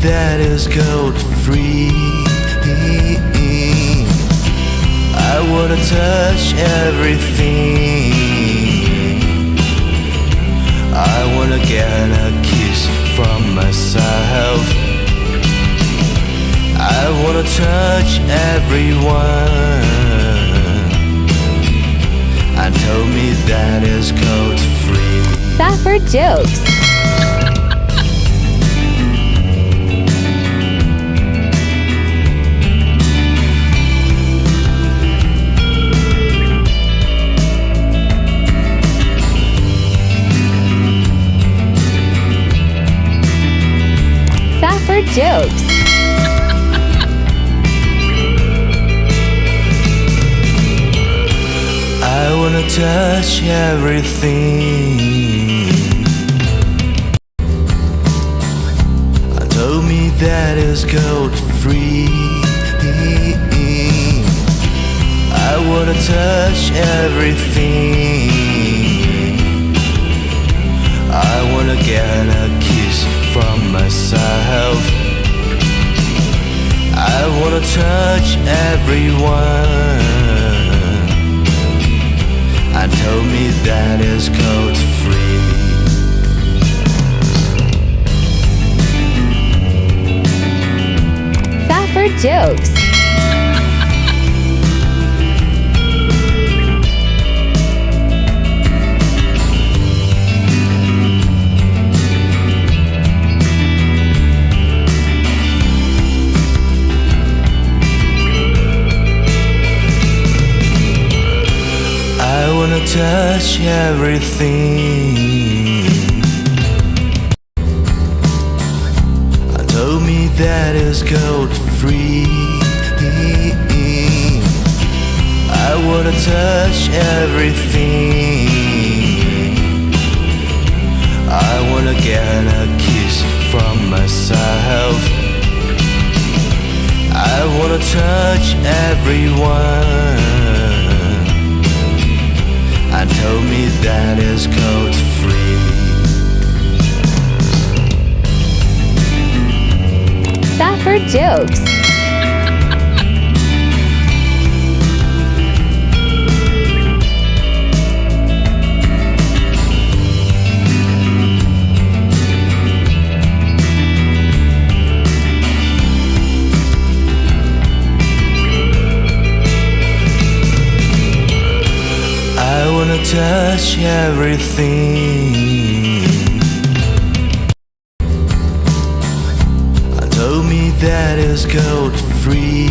that is gold free. I wanna touch everything. I wanna get a kiss from myself. I wanna touch everyone and tell me that is gold free. Safford jokes. Safford jokes. I wanna touch everything. Told me that is gold free. I wanna touch everything. I wanna get a kiss from myself. I wanna touch everyone and tell me that is gold free. Safford jokes. I wanna touch everything. Told me that is gold free. I wanna touch everything. I wanna get a kiss from myself. I wanna touch everyone and tell me that is gold free. Safford jokes. I wanna touch everything. Told me that is gold free.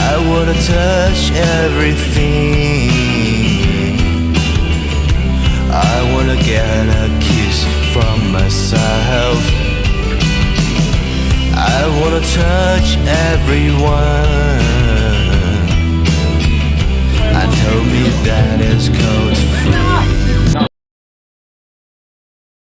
I wanna touch everything. I wanna get a kiss from myself. I wanna touch everyone